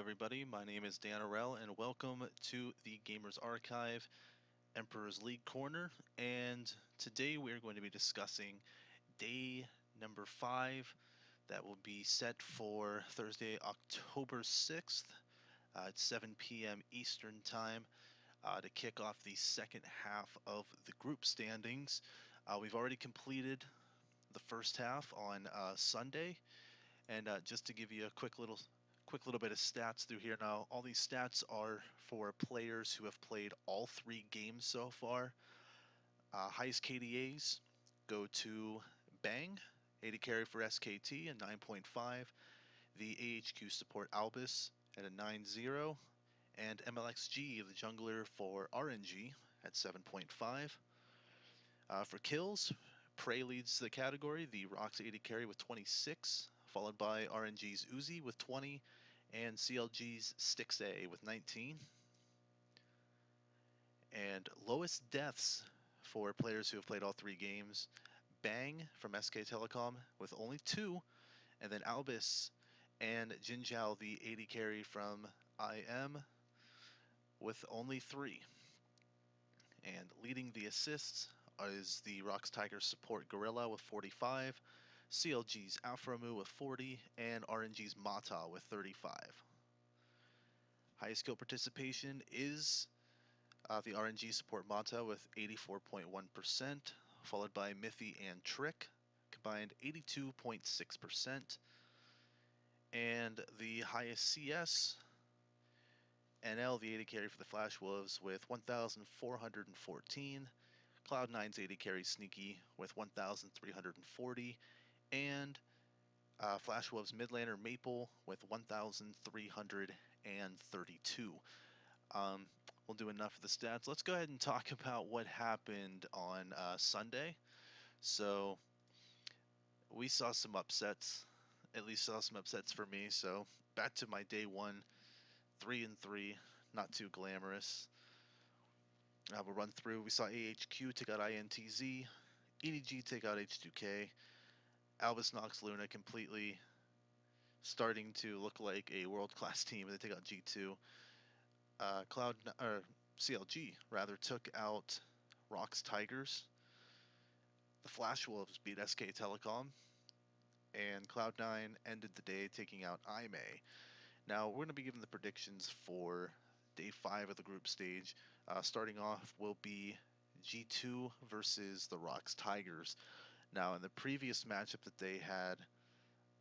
everybody. My name is Dan Arell, and welcome to the Gamers Archive Emperor's League Corner. And today we are going to be discussing day number 5 that will be set for Thursday, October 6th at 7 p.m. Eastern Time to kick off the second half of the group standings. We've already completed the first half on Sunday, and just to give you a quick little bit of stats through here now, all these stats are for players who have played all 3 games so far. Highest KDAs go to Bang, 80 carry for SKT and 9.5. The AHQ support Albus at a 9.0, and MLXG, the jungler for RNG, at 7.5. For kills, Prey leads the category, the Rox 80 carry with 26, followed by RNG's Uzi with 20, and CLG's Stix with 19. And lowest deaths for players who have played all 3 games, Bang from SK Telecom with only 2, and then Albus and Jinjiao, the 80 carry from IM, with only 3. And leading the assists is the Rox Tigers support Gorilla with 45, CLG's Afromu with 40, and RNG's Mata with 35. Highest skill participation is the RNG support Mata with 84.1%, followed by Mithy and Trick, combined 82.6%. And the highest CS, NL, the 80 carry for the Flash Wolves with 1,414, Cloud9's 80 carry Sneaky with 1,340, and Flash Wolves Midlaner Maple with 1,332. We'll do enough of the stats. Let's go ahead and talk about what happened on Sunday. So we saw some upsets, at least saw some upsets for me. So back to my day 1, 3-3, not too glamorous. We'll run through. We saw AHQ take out INTZ, EDG take out H2K, Albus Nox Luna completely starting to look like a world-class team. They take out G2. CLG rather took out Rox Tigers. The Flash Wolves beat SK Telecom, and Cloud9 ended the day taking out IMA. Now we're going to be giving the predictions for day 5 of the group stage. Starting off will be G2 versus the Rox Tigers. Now in the previous matchup that they had,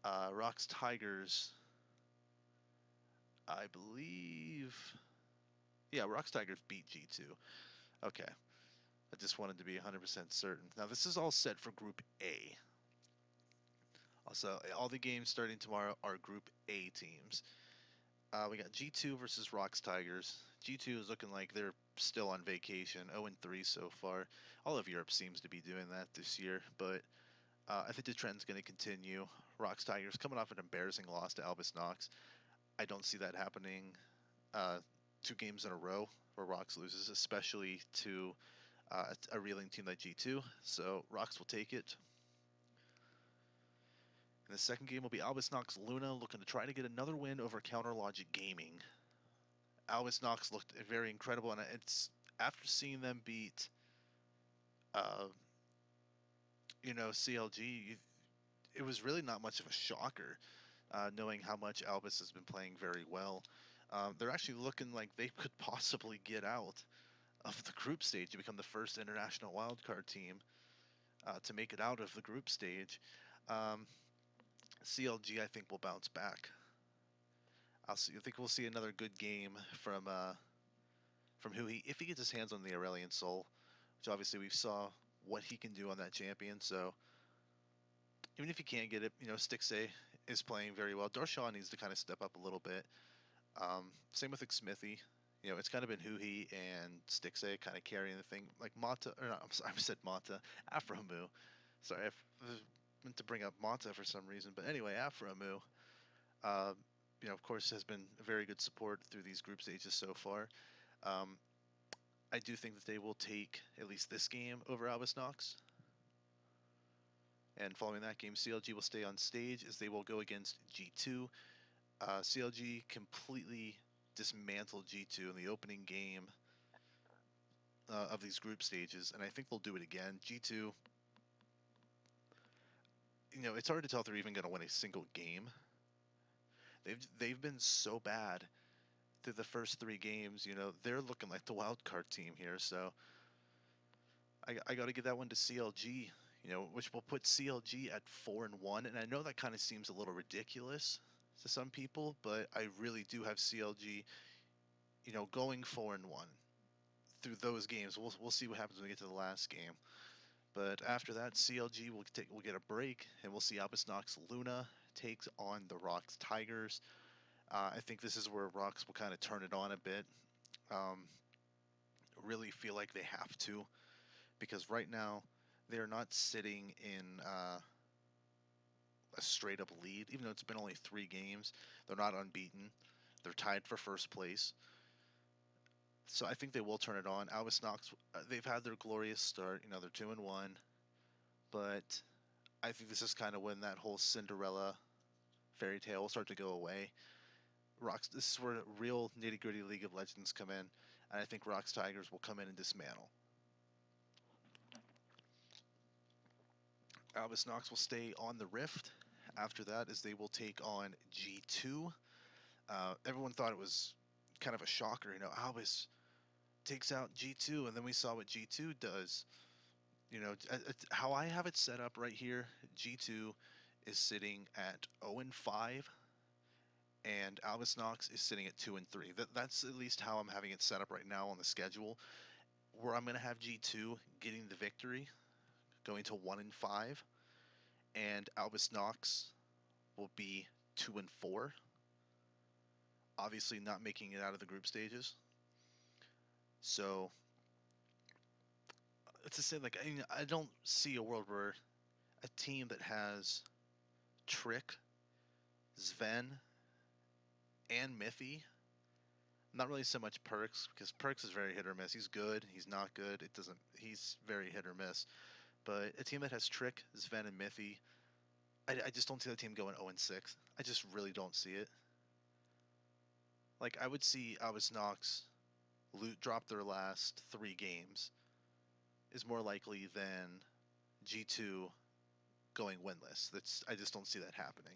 Rox Tigers, I believe, yeah, Rox Tigers beat G2. Okay, I just wanted to be 100% certain. Now this is all set for Group A. Also, all the games starting tomorrow are Group A teams. We got G2 versus Rox Tigers. G2 is looking like they're still on vacation, 0-3 so far. All of Europe seems to be doing that this year, but I think the trend's going to continue. Rox Tigers coming off an embarrassing loss to Albus Nox. I don't see that happening 2 games in a row where Rox loses, especially to a reeling team like G2. So Rox will take it. And the second game will be Albus Nox Luna looking to try to get another win over Counter Logic Gaming. Albus Nox looked very incredible, and it's after seeing them beat, CLG, it was really not much of a shocker, knowing how much Albus has been playing very well. They're actually looking like they could possibly get out of the group stage to become the first international wildcard team to make it out of the group stage. CLG, I think, will bounce back. I think we'll see another good game from Huhi if he gets his hands on the Aurelian Soul, which obviously we saw what he can do on that champion. So even if he can't get it, Stixay is playing very well. Darshaw needs to kind of step up a little bit. Same with Smithy. It's kind of been Huhi and Stixay kind of carrying the thing. Like Mata, or not, I'm sorry, I said Mata, Afromu. Sorry, I meant to bring up Mata for some reason, but anyway, Afromu. Of course, has been a very good support through these group stages so far. I do think that they will take at least this game over Albus Nox. And following that game, CLG will stay on stage as they will go against G2. CLG completely dismantled G2 in the opening game of these group stages, and I think they'll do it again. G2, it's hard to tell if they're even going to win a single game. They've been so bad through the first 3 games. They're looking like the wild card team here. So I got to give that one to CLG. Which will put CLG at 4-1, and I know that kind of seems a little ridiculous to some people, but I really do have CLG, going 4-1 through those games. We'll see what happens when we get to the last game. But after that, CLG will get a break, and we'll see Albus Nox Luna takes on the Rocks Tigers. I think this is where Rocks will kind of turn it on a bit. Um, really feel like they have to, because right now they're not sitting in a straight up lead, even though it's been only 3 games. They're not unbeaten. They're tied for first place. So I think they will turn it on. Albus Nox, they've had their glorious start. They're 2-1, but I think this is kind of when that whole Cinderella fairy tale will start to go away. This is where real nitty gritty League of Legends come in, and I think Rocks Tigers will come in and dismantle. Albus Nox will stay on the Rift. After that, is they will take on G2. Everyone thought it was kind of a shocker. Albus takes out G2, and then we saw what G2 does. How I have it set up right here, G2 is sitting at 0-5, and Albus Nox is sitting at 2-3. That's at least how I'm having it set up right now on the schedule, where I'm going to have G2 getting the victory, going to 1-5, and Albus Nox will be 2-4. Obviously, not making it out of the group stages. So it's the same. Like I don't see a world where a team that has Trick, Sven, and Miffy. Not really so much Perks, because Perks is very hit or miss. He's good, he's not good. He's very hit or miss. But a team that has Trick, Sven, and Miffy, I just don't see the team going 0-6. I just really don't see it. Like I would see Albus Nox drop their last 3 games is more likely than G2 going winless. I just don't see that happening.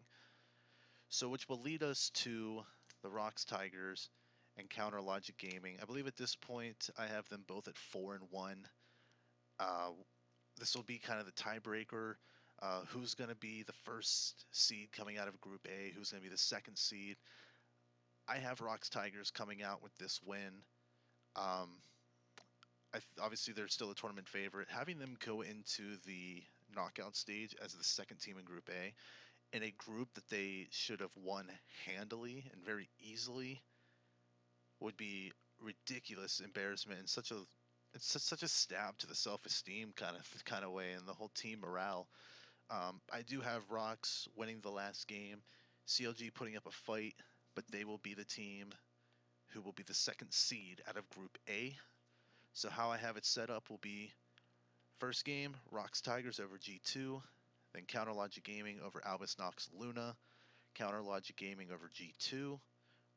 So which will lead us to the Rocks Tigers and Counter Logic Gaming. I believe at this point I have them both at 4-1. This will be kind of the tiebreaker. Who's going to be the first seed coming out of Group A? Who's going to be the second seed? I have Rocks Tigers coming out with this win. Obviously, they're still a tournament favorite. Having them go into the knockout stage as the second team in Group A, in a group that they should have won handily and very easily, would be ridiculous embarrassment and such a stab to the self-esteem kind of way and the whole team morale. I do have Rocks winning the last game, CLG putting up a fight, but they will be the team who will be the second seed out of Group A. So how I have it set up will be first game, Rocks Tigers over G2, then Counter Logic Gaming over Albus Nox Luna, Counter Logic Gaming over G2,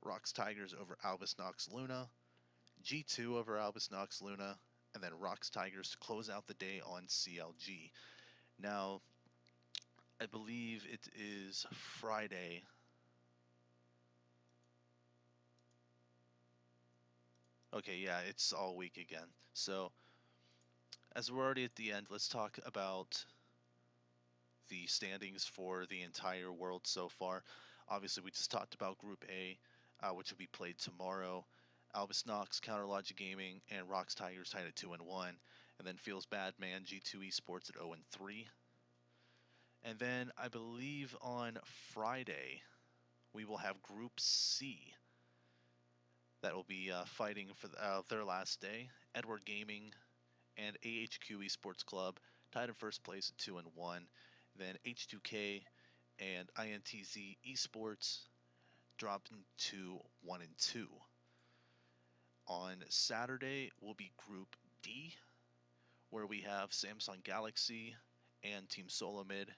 Rocks Tigers over Albus Nox Luna, G2 over Albus Nox Luna, and then Rocks Tigers to close out the day on CLG. Now, I believe it is Friday. Okay, yeah, it's all week again. So, as we're already at the end, let's talk about the standings for the entire world so far. Obviously, we just talked about Group A, which will be played tomorrow. Albus Nox, Counter Logic Gaming, and Rocks Tigers tied at 2-1, and then Feels Bad Man G2 Esports at 0-3. And then I believe on Friday we will have Group C that will be fighting for their last day. Edward Gaming and AHQ Esports Club tied in first place at 2-1. Then H2K and INTZ Esports dropping to 1-2. On Saturday will be Group D, where we have Samsung Galaxy and Team Solomid,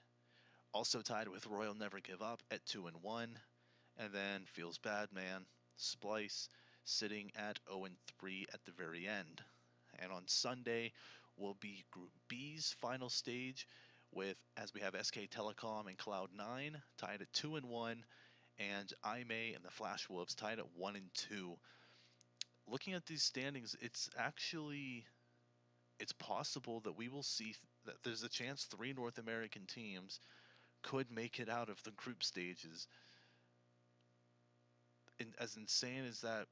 also tied with Royal Never Give Up at 2-1. And then feels bad, man. Splice sitting at 0-3 at the very end. And on Sunday will be Group B's final stage with, as we have SK Telecom and Cloud9 tied at 2-1, and IMA and the Flash Wolves tied at 1-2. Looking at these standings, it's possible that we will see that there's a chance 3 North American teams could make it out of the group stages. And as insane as that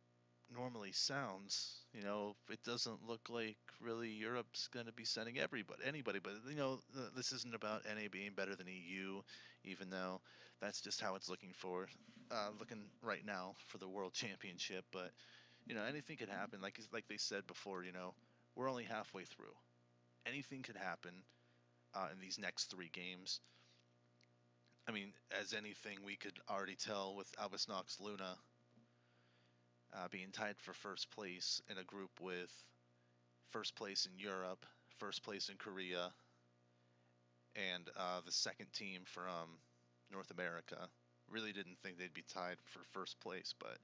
normally sounds, it doesn't look like really Europe's going to be sending anybody. But this isn't about NA being better than EU, even though that's just how it's looking right now for the World Championship. But anything could happen. Like they said before, we're only halfway through. Anything could happen in these next 3 games. I mean, as anything we could already tell with Albus Nox Luna being tied for first place in a group with first place in Europe, first place in Korea, and the second team from North America. Really didn't think they'd be tied for first place, but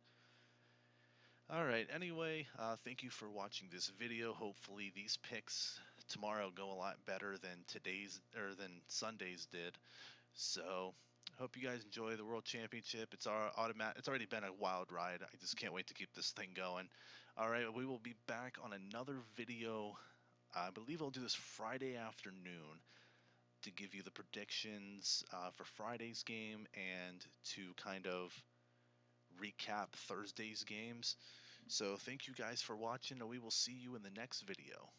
alright, anyway, thank you for watching this video. Hopefully these picks tomorrow go a lot better than than Sunday's did. So, hope you guys enjoy the World Championship. It's already been a wild ride. I just can't wait to keep this thing going. Alright, we will be back on another video. I believe I'll do this Friday afternoon to give you the predictions for Friday's game and to kind of recap Thursday's games. So thank you guys for watching, and we will see you in the next video.